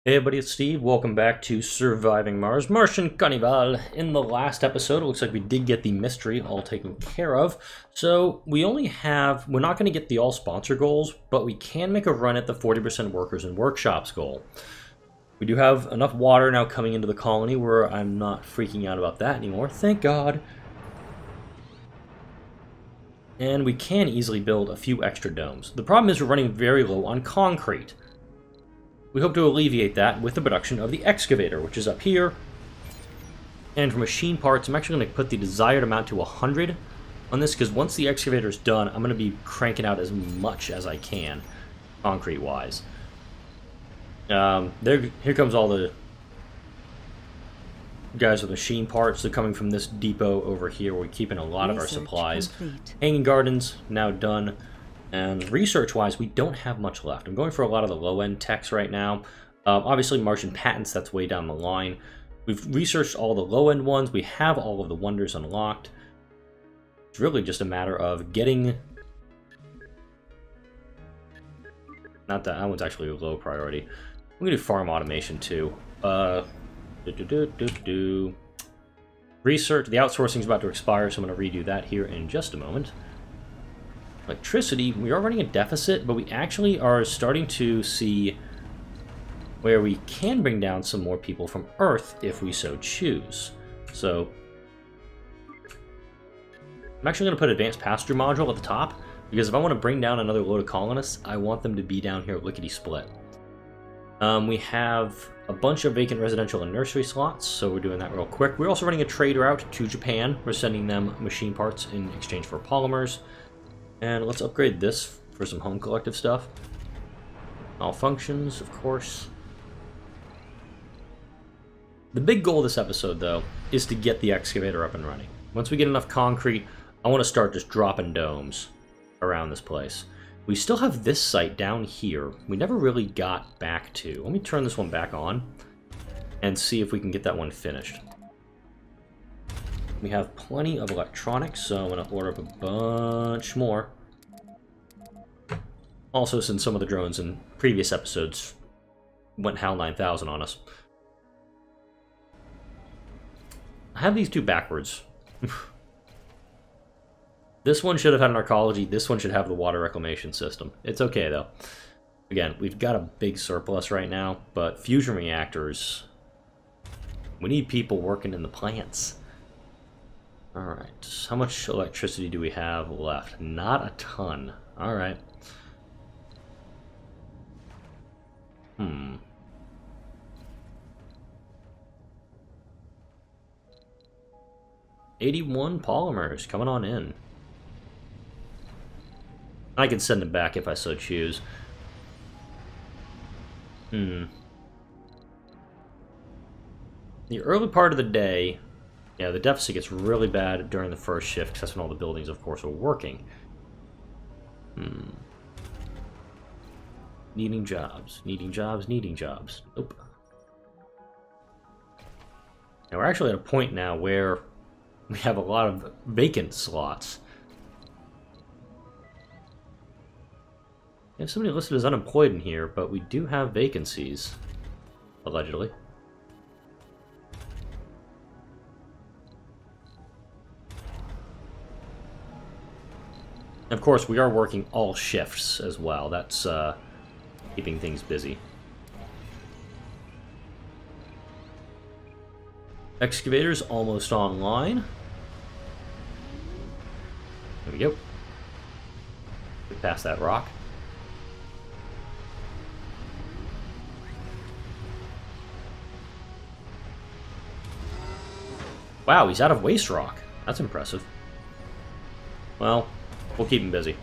Hey everybody, it's Steve. Welcome back to Surviving Mars Martian Carnival. In the last episode, it looks like we did get the mystery all taken care of. So we're not going to get the all sponsor goals, but we can make a run at the 40% workers and workshops goal. We do have enough water now coming into the colony where I'm not freaking out about that anymore. Thank God. And we can easily build a few extra domes. The problem is we're running very low on concrete. We hope to alleviate that with the production of the excavator, which is up here. And for machine parts, I'm actually going to put the desired amount to 100 on this, because once the excavator is done, I'm going to be cranking out as much as I can, concrete-wise. Here comes all the guys with machine parts. They're coming from this depot over here, where we're keeping a lot of our supplies. Complete. Hanging gardens, now done. And research-wise, we don't have much left. I'm going for a lot of the low-end techs right now. Obviously, Martian patents, that's way down the line. We've researched all the low-end ones. We have all of the wonders unlocked. It's really just a matter of getting... Not that one's actually a low priority. I'm going to do farm automation, too. Research, the outsourcing is about to expire, so I'm going to redo that here in just a moment. Electricity, we are running a deficit, but we actually are starting to see where we can bring down some more people from Earth if we so choose. So, I'm actually going to put advanced passenger module at the top, because if I want to bring down another load of colonists, I want them to be down here lickety-split. We have a bunch of vacant residential and nursery slots, so we're doing that real quick. We're also running a trade route to Japan. We're sending them machine parts in exchange for polymers. And let's upgrade this for some home collective stuff. Malfunctions, of course. The big goal of this episode, though, is to get the excavator up and running. Once we get enough concrete, I want to start just dropping domes around this place. We still have this site down here we never really got back to. Let me turn this one back on and see if we can get that one finished. We have plenty of electronics, so I'm going to order up a bunch more. Also, since some of the drones in previous episodes went HAL 9000 on us. I have these two backwards. This one should have had an arcology, this one should have the water reclamation system. It's okay, though. Again, we've got a big surplus right now, but fusion reactors... We need people working in the plants. Alright, how much electricity do we have left? Not a ton. Alright. 81 polymers coming on in. I can send them back if I so choose. The early part of the day... Yeah, the deficit gets really bad during the first shift, because that's when all the buildings, of course, are working. Needing jobs, needing jobs, needing jobs. Nope. Now, we're actually at a point now where we have a lot of vacant slots. We have somebody listed as unemployed in here, but we do have vacancies, allegedly. Of course, we are working all shifts as well. That's keeping things busy. Excavator's almost online. There we go. Get past that rock. Wow, he's out of waste rock. That's impressive. Well... We'll keep him busy.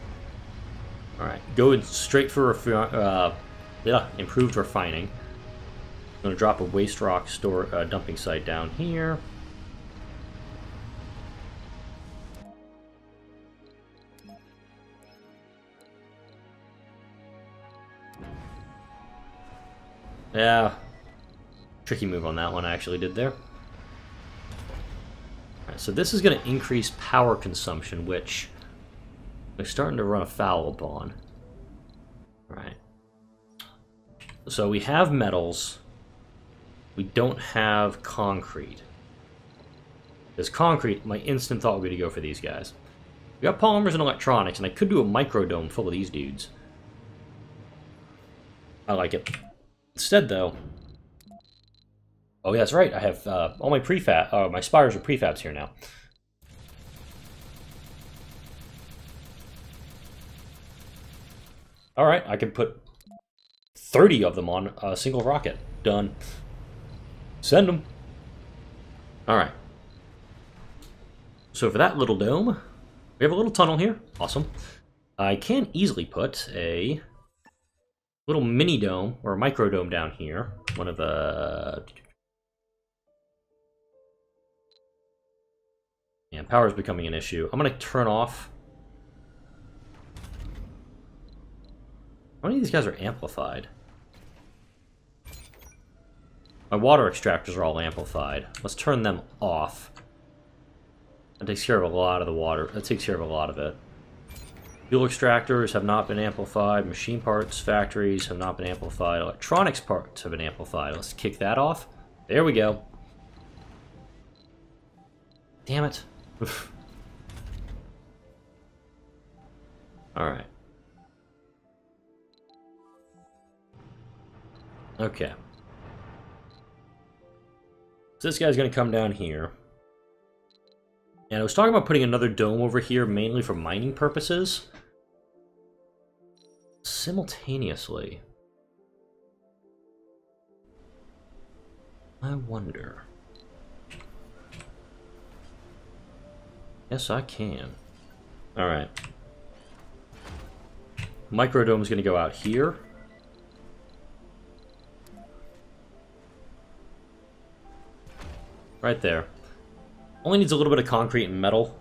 Alright, go straight for improved refining. I'm going to drop a waste rock dumping site down here. Yeah, tricky move on that one I actually did there. Alright, so this is going to increase power consumption, which... They're starting to run afoul upon. Alright. So we have metals. We don't have concrete. Because concrete, my instant thought would be to go for these guys. We got polymers and electronics, and I could do a microdome full of these dudes. I like it. Instead, though... Oh, yeah, that's right. I have all my prefab... my spires are prefabs here now. Alright, I can put 30 of them on a single rocket. Done. Send them. Alright. So for that little dome, we have a little tunnel here. Awesome. I can easily put a little mini dome, or a micro dome down here. One of the... Yeah, power's becoming an issue. I'm going to turn off... How many of these guys are amplified? My water extractors are all amplified. Let's turn them off. That takes care of a lot of the water. That takes care of a lot of it. Fuel extractors have not been amplified. Machine parts, factories have not been amplified. Electronics parts have been amplified. Let's kick that off. There we go. Damn it. Alright. Okay. So this guy's going to come down here. And I was talking about putting another dome over here, mainly for mining purposes. Simultaneously. I wonder. Yes, I can. Alright. Microdome is going to go out here. Right there. Only needs a little bit of concrete and metal.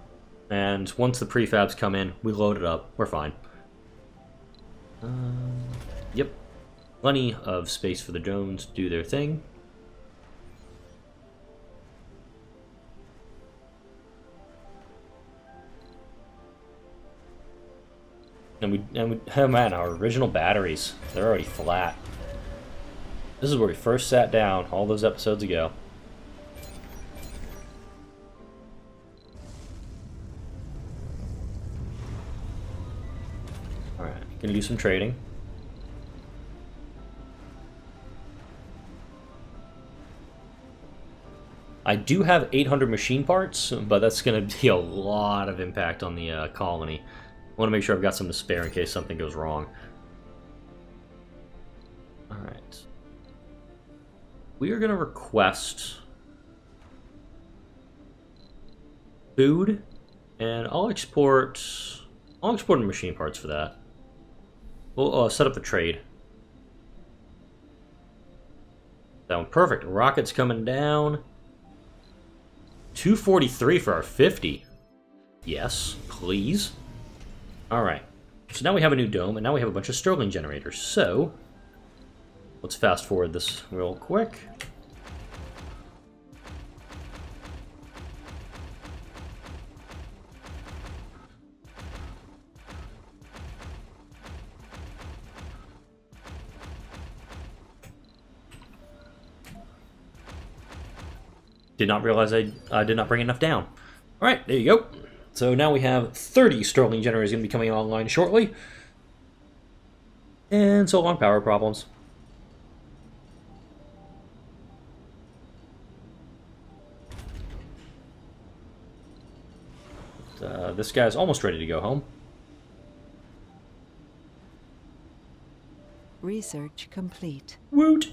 And once the prefabs come in, we load it up. We're fine. Yep. Plenty of space for the drones to do their thing. Oh man, our original batteries, they're already flat. This is where we first sat down all those episodes ago. Alright, gonna do some trading. I do have 800 machine parts, but that's gonna be a lot of impact on the colony. I want to make sure I've got some to spare in case something goes wrong. Alright. We are going to request food, and I'll export the machine parts for that. We'll set up the trade. That one, perfect. Rockets coming down. 243 for our 50. Yes, please. Alright, so now we have a new dome, and now we have a bunch of Stirling generators. So, let's fast forward this real quick. Did not realize I did not bring enough down. Alright, there you go. So now we have 30 Stirling generators going to be coming online shortly. And so long power problems. This guy's almost ready to go home. Research complete. Woot!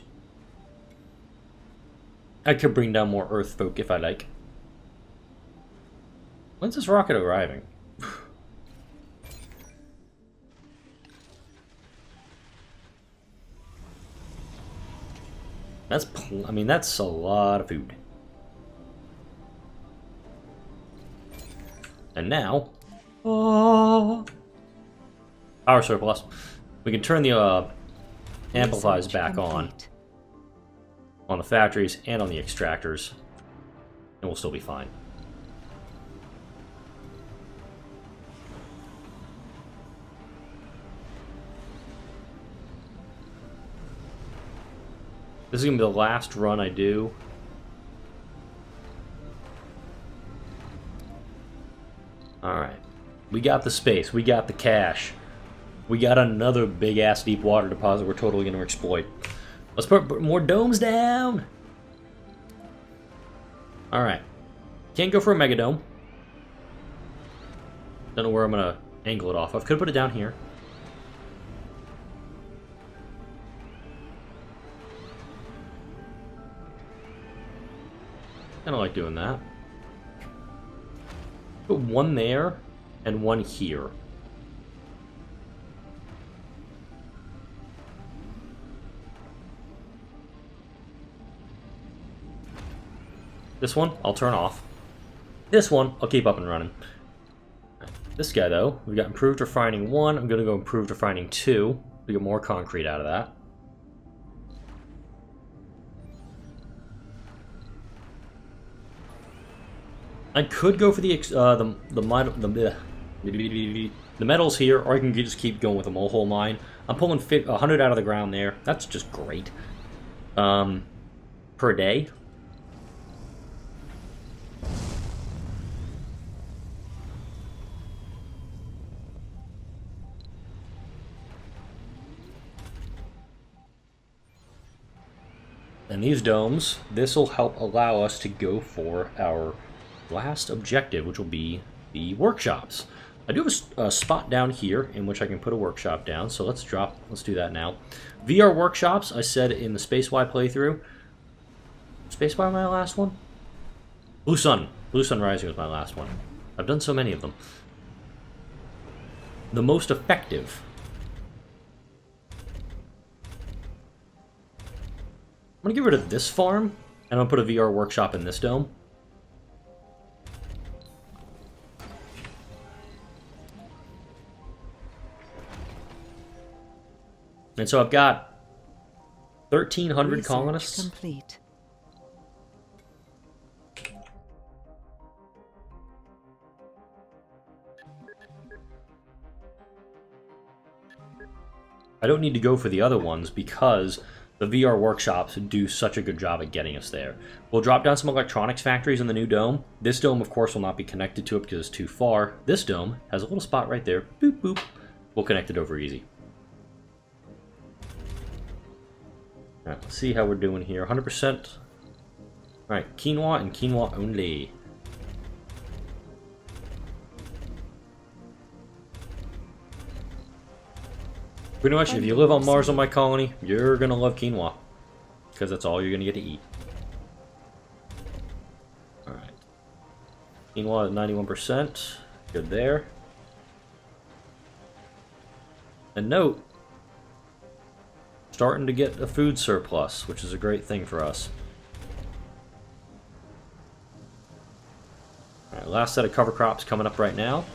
I could bring down more Earth folk if I like. When's this rocket arriving? I mean, that's a lot of food. And now... Oh, power surplus. We can turn the amplifiers back on the factories and on the extractors. And we'll still be fine. This is going to be the last run I do. Alright. We got the space. We got the cash. We got another big-ass deep water deposit we're totally going to exploit. Let's put more domes down! Alright. Can't go for a mega dome. Don't know where I'm going to angle it off of. Could put it down here. Kind of like doing that. Put one there and one here. This one, I'll turn off. This one, I'll keep up and running. This guy, though, we got improved refining 1. I'm going to go improved refining 2 to get more concrete out of that. I could go for the metals here, or I can just keep going with a mole mine. I'm pulling 100 out of the ground there. That's just great. Per day. And these domes, this will help allow us to go for our last objective, which will be the workshops. I do have a spot down here in which I can put a workshop down, so let's do that now. VR workshops, I said in the Space-Y playthrough. Space-Y my last one? Blue Sun Rising was my last one. I've done so many of them. The most effective. I'm going to get rid of this farm, and I'm going to put a VR workshop in this dome. And so I've got 1,300 Research colonists. Complete. I don't need to go for the other ones because the VR workshops do such a good job at getting us there. We'll drop down some electronics factories in the new dome. This dome, of course, will not be connected to it because it's too far. This dome has a little spot right there. Boop, boop. We'll connect it over easy. Alright, let's see how we're doing here. 100%. Alright, quinoa and quinoa only. Pretty much, if you live on Mars on my colony, you're gonna love quinoa. Because that's all you're gonna get to eat. Alright. Quinoa at 91%. Good there. And note, starting to get a food surplus, which is a great thing for us. Alright, last set of cover crops coming up right now.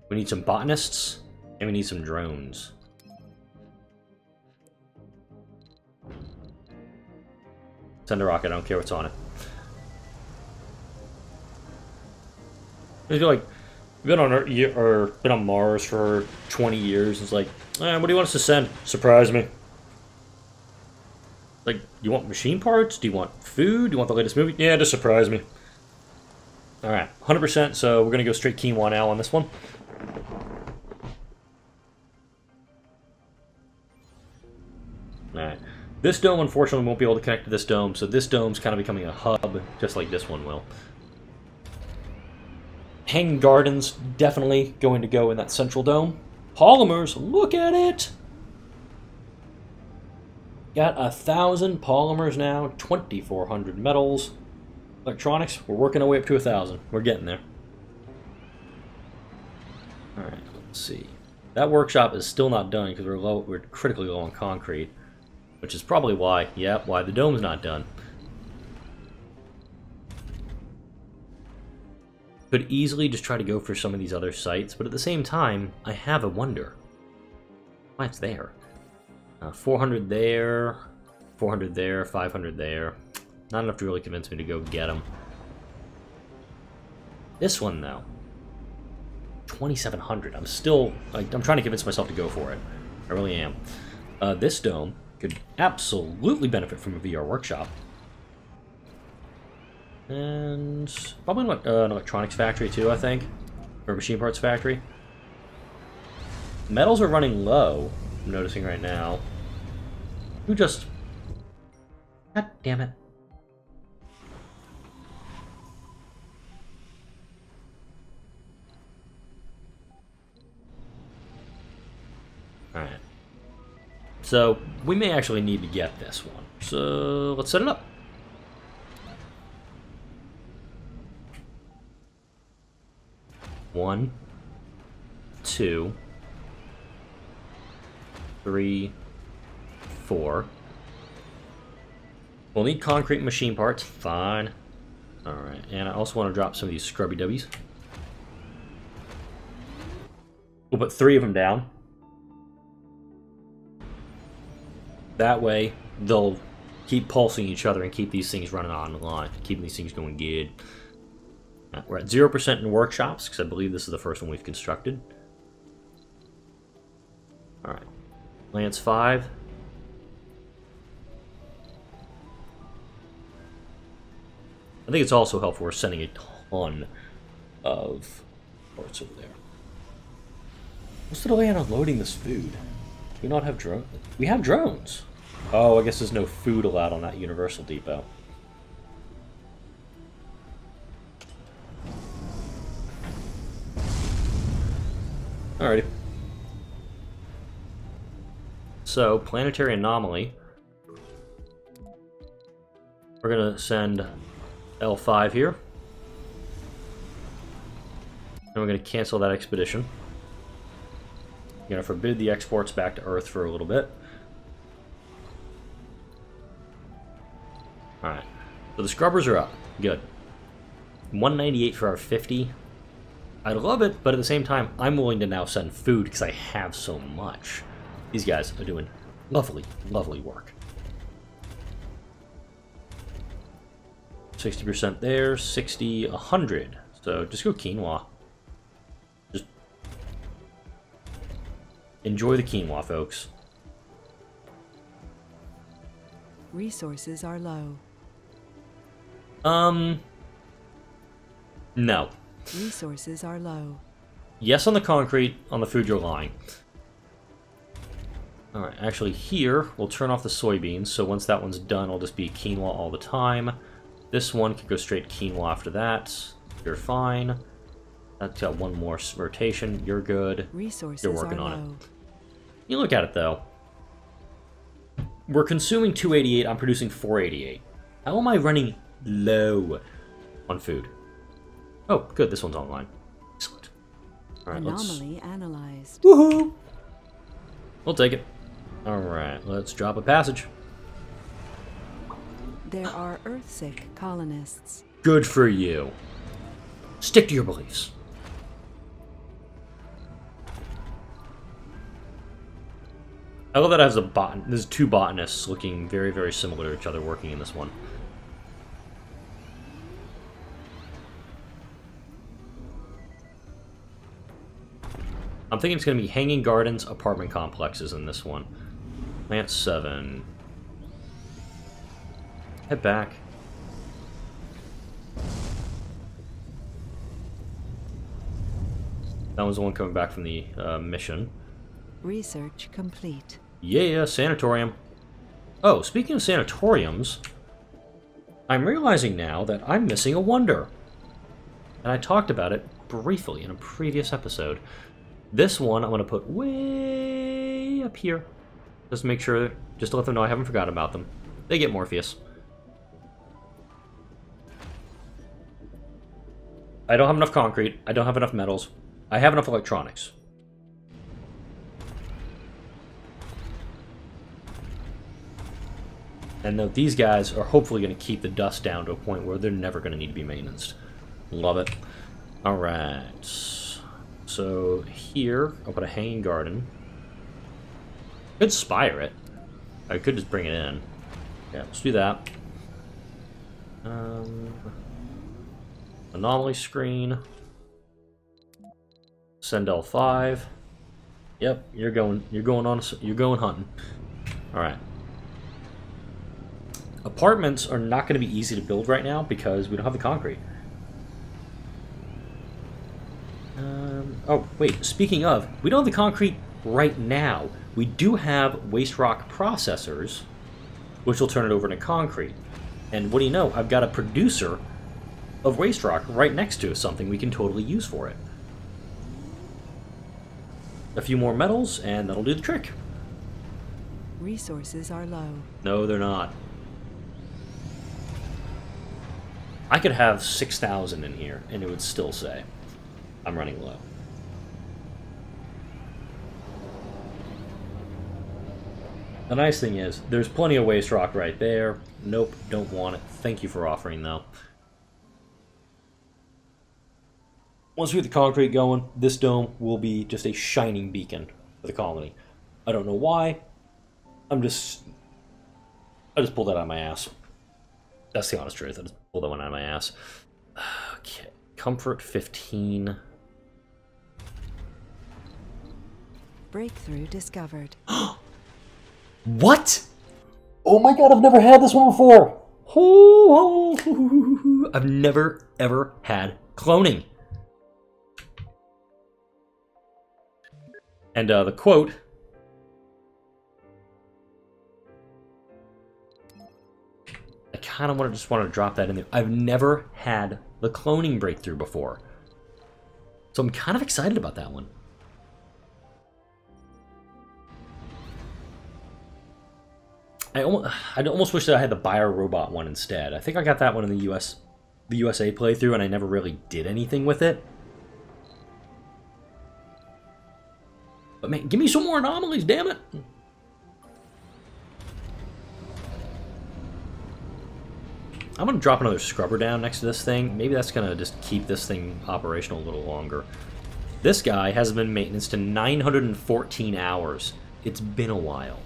We need some botanists, and we need some drones. Send a rocket, I don't care what's on it. I feel like we've been on Earth, or been on Mars for 20 years. It's like, what do you want us to send? Surprise me. Like, do you want machine parts? Do you want food? Do you want the latest movie? Yeah, just surprise me. Alright, 100%, so we're going to go straight quinoa now on this one. Alright. This dome, unfortunately, won't be able to connect to this dome, so this dome's kind of becoming a hub, just like this one will. Hanging Gardens, definitely going to go in that central dome. Polymers, look at it! Got 1,000 polymers now, 2,400 metals. Electronics, we're working our way up to 1,000. We're getting there. Alright, let's see. That workshop is still not done because we're critically low on concrete. Which is probably why, why the dome's not done. Could easily just try to go for some of these other sites, but at the same time, I have a wonder. Why it's there. 400 there, 400 there, 500 there. Not enough to really convince me to go get them. This one, though. 2,700. I'm still, like, I'm trying to convince myself to go for it. I really am. This dome could absolutely benefit from a VR workshop. And probably an electronics factory too, I think. Or a machine parts factory. Metals are running low, I'm noticing right now. Who just... God damn it. Alright. So, we may actually need to get this one. So, let's set it up. One, two, 3, 4. We'll need concrete machine parts. Fine. Alright, and I also want to drop some of these scrubby dubbies. We'll put 3 of them down. That way, they'll keep pulsing each other and keep these things running on the line. Keeping these things going good. We're at 0% in workshops, because I believe this is the first one we've constructed. Alright. Lance 5. I think it's also helpful we're sending a ton of parts over there. What's the delay on unloading this food? Do we not have drones? We have drones! Oh, I guess there's no food allowed on that Universal Depot. Alrighty. So, planetary anomaly. We're gonna send L5 here. And we're gonna cancel that expedition. We're gonna forbid the exports back to Earth for a little bit. Alright. So the scrubbers are up. Good. 198 for our 50. I love it, but at the same time, I'm willing to now send food because I have so much. These guys are doing lovely, lovely work. 60% there, 60, 100. So just go quinoa. Just enjoy the quinoa, folks. Resources are low. No. Resources are low. Yes on the concrete, on the food you're lying. Alright, actually here, we'll turn off the soybeans, so once that one's done, it'll just be quinoa all the time. This one can go straight quinoa after that. You're fine. That's got one more rotation. You're good. Resources You're working are on low. it. You look at it, though. We're consuming 288, I'm producing 488. How am I running low on food? Oh, good, this one's online. Excellent. Alright, Anomaly analyzed. Woohoo! We'll take it. Alright, let's drop a passage. There are Earthsick colonists. Good for you. Stick to your beliefs. I love that it has there's 2 botanists looking very, very similar to each other working in this one. I'm thinking it's going to be hanging gardens, apartment complexes in this one. Lance 7. Head back. That was the one coming back from the mission. Research complete. Yeah, sanatorium. Oh, speaking of sanatoriums, I'm realizing now that I'm missing a wonder. And I talked about it briefly in a previous episode. This one I'm going to put way up here. Just to make sure, just to let them know I haven't forgotten about them. They get Morpheus. I don't have enough concrete. I don't have enough metals. I have enough electronics. And these guys are hopefully going to keep the dust down to a point where they're never going to need to be maintained. Love it. Alright. So here, I'll put a hanging garden. Could spire it. I could just bring it in. Yeah, let's do that. Anomaly screen. Send L5. Yep, you're going hunting. All right. Apartments are not going to be easy to build right now because we don't have the concrete. Oh, wait, speaking of, we don't have the concrete right now. We do have waste rock processors, which will turn it over into concrete. And what do you know? I've got a producer of waste rock right next to something we can totally use for it. A few more metals, and that'll do the trick. Resources are low. No, they're not. I could have 6,000 in here, and it would still say I'm running low. The nice thing is, there's plenty of waste rock right there. Nope, don't want it. Thank you for offering, though. Once we get the concrete going, this dome will be just a shining beacon for the colony. I don't know why. I just pulled that out of my ass. That's the honest truth. I just pulled that one out of my ass. Okay, comfort 15. Breakthrough discovered. What? Oh my god, I've never had this one before. I've never, ever had cloning. And the quote... I kind of just want to drop that in there. I've never had the cloning breakthrough before. So I'm kind of excited about that one. I almost wish that I had the Buyer Robot one instead. I think I got that one in the USA playthrough, and I never really did anything with it. But man, give me some more anomalies, damn it! I'm gonna drop another scrubber down next to this thing. Maybe that's gonna just keep this thing operational a little longer. This guy has been maintenance to 914 hours. It's been a while.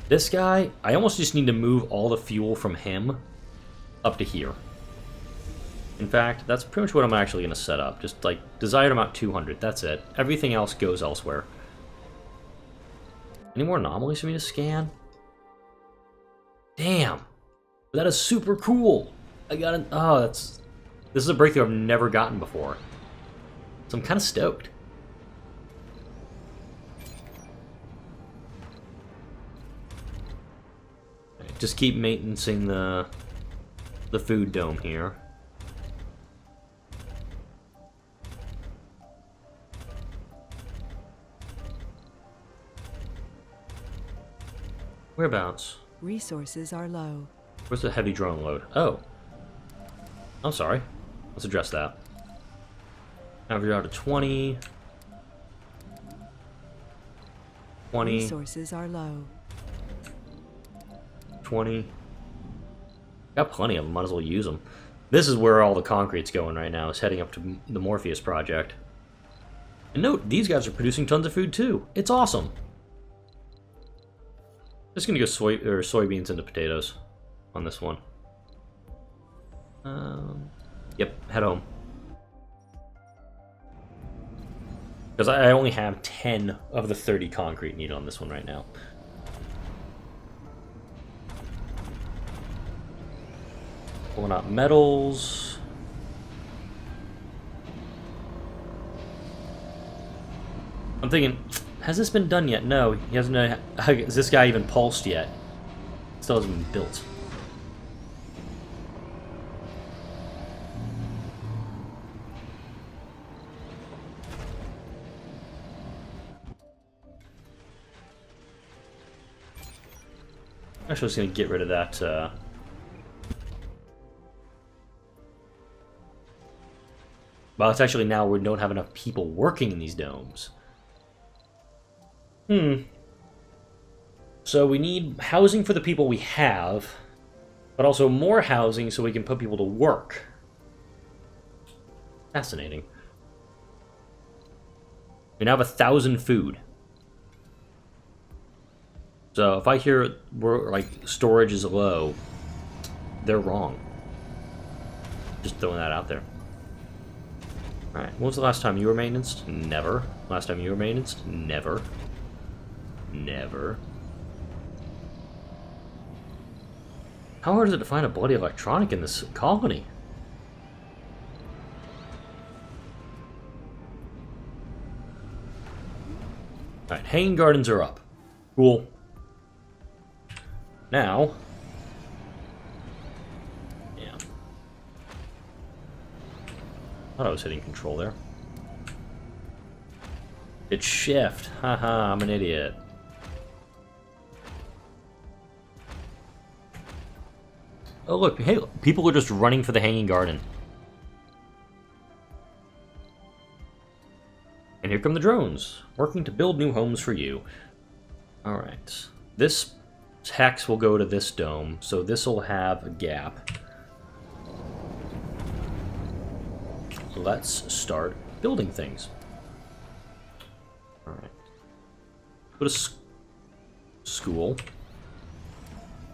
This guy, I almost just need to move all the fuel from him up to here. In fact, that's pretty much what I'm actually going to set up. Just like desired amount 200, that's it. Everything else goes elsewhere. Any more anomalies for me to scan? Damn! That is super cool! I got an... Oh, this is a breakthrough I've never gotten before. So I'm kind of stoked. Just keep maintaining the food dome here. Whereabouts? Resources are low. Where's the heavy drone load? Oh. I'm sorry. Let's address that. Average out to 20. 20. Resources are low. 20. Got plenty of them, might as well use them. This is where all the concrete's going right now, is heading up to the Morpheus project. And note, these guys are producing tons of food too. It's awesome. Just gonna go soybeans into potatoes on this one. Yep, head home. Because I only have 10 of the 30 concrete needed on this one right now. Pulling out metals. I'm thinking, has this been done yet? No, he hasn't. Has this guy even pulsed yet? Still hasn't been built. Actually, I was going to get rid of that. Well, it's actually now we don't have enough people working in these domes. So we need housing for the people we have, but also more housing so we can put people to work. Fascinating. We now have 1,000 food. So if I hear like storage is low, they're wrong. Just throwing that out there. Alright, when was the last time you were maintenance? Never. Last time you were maintenance? Never. Never. How hard is it to find a bloody electronic in this colony? Alright, hanging gardens are up. Cool. Now... yeah. Thought I was hitting control there. It's shift. Haha, I'm an idiot. Oh look, hey, people are just running for the hanging garden. And here come the drones, working to build new homes for you. Alright. This hex will go to this dome, so this will have a gap. Let's start building things. Alright. Go to school.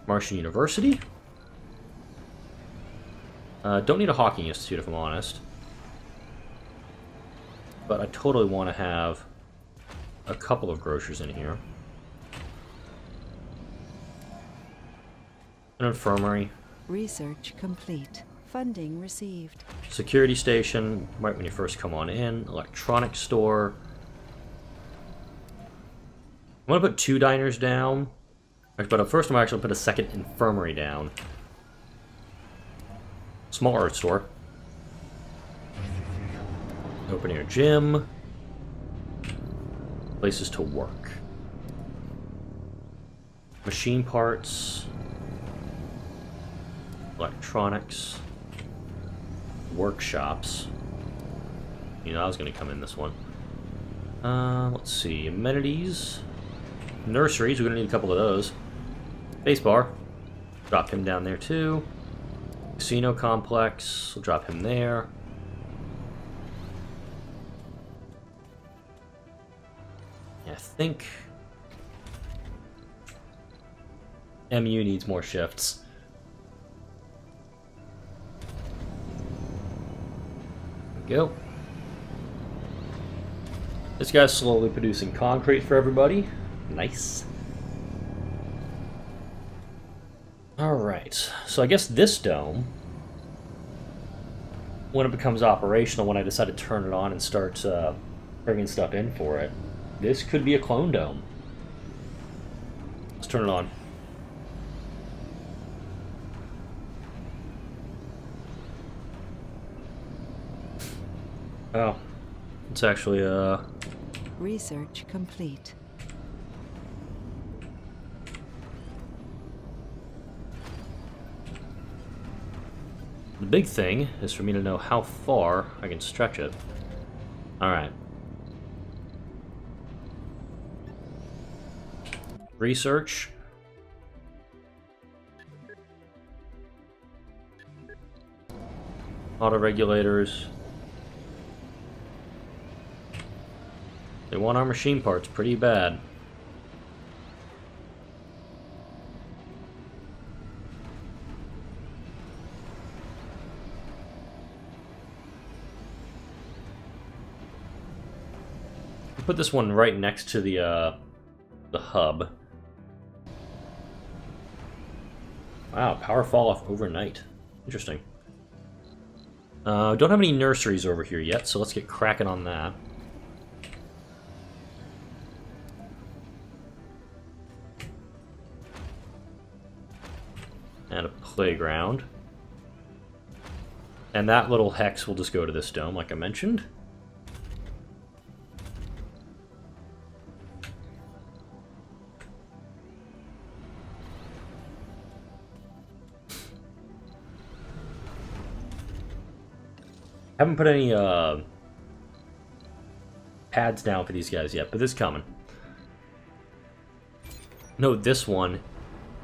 Martian University. Don't need a Hawking Institute, if I'm honest. But I totally want to have a couple of grocers in here. An infirmary. Research complete. Funding received. Security station, right when you first come on in. Electronics store. I'm going to put 2 diners down. But first I'm actually going to put a second infirmary down. Small art store. Open air gym. Places to work. Machine parts. Electronics. Workshops. You know, I was going to come in this one. Let's see. Amenities. Nurseries. We're going to need a couple of those. Base bar. Drop him down there too. Casino complex. We'll drop him there. I think MU needs more shifts. There we go. This guy's slowly producing concrete for everybody. Nice. Alright, so I guess this dome, when it becomes operational, when I decide to turn it on and start bringing stuff in for it, this could be a clone dome. Let's turn it on. Oh, it's actually Research complete. The big thing is for me to know how far I can stretch it. Alright. Research. Auto regulators. They want our machine parts pretty bad. Put this one right next to the hub. Wow, power fall off overnight. Interesting. Don't have any nurseries over here yet, so let's get cracking on that. And a playground. And that little hex will just go to this dome, like I mentioned. Haven't put any pads down for these guys yet, but this is coming. No, this one,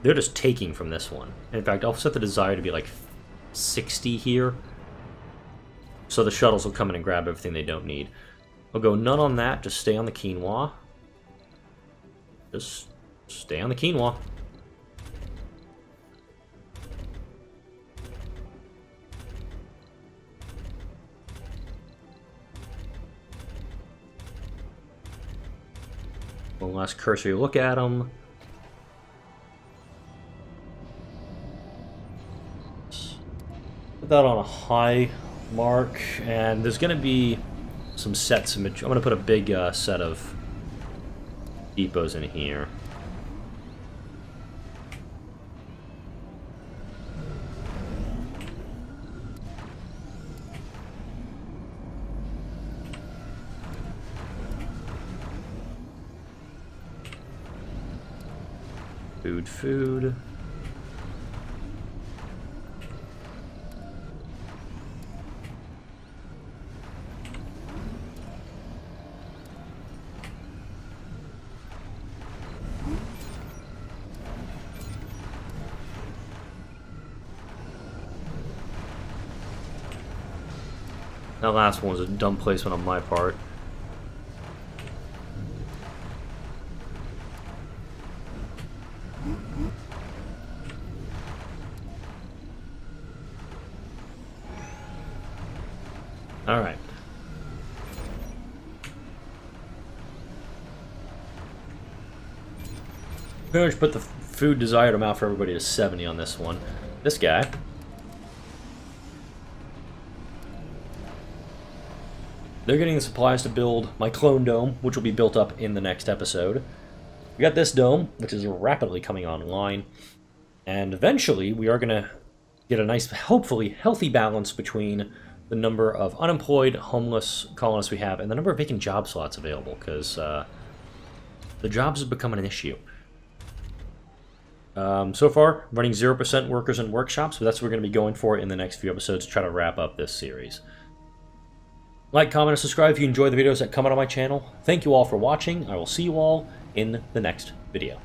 they're just taking from this one. In fact, I'll set the desire to be like 60 here. So the shuttles will come in and grab everything they don't need. I'll go none on that, just stay on the quinoa. Just stay on the quinoa. One last cursory look at them. Put that on a high mark, and there's going to be some sets. I'm going to put a big set of depots in here. Food. That last one was a dumb placement on my part. Alright. Pretty much put the food desired amount for everybody to 70 on this one. This guy. They're getting the supplies to build my clone dome, which will be built up in the next episode. We got this dome, which is rapidly coming online. And eventually, we are going to get a nice, hopefully, healthy balance between the number of unemployed, homeless colonists we have, and the number of vacant job slots available, because the jobs have become an issue. So far, running 0% workers in workshops, but that's what we're going to be going for in the next few episodes to try to wrap up this series. Like, comment, and subscribe if you enjoy the videos that come out on my channel. Thank you all for watching. I will see you all in the next video.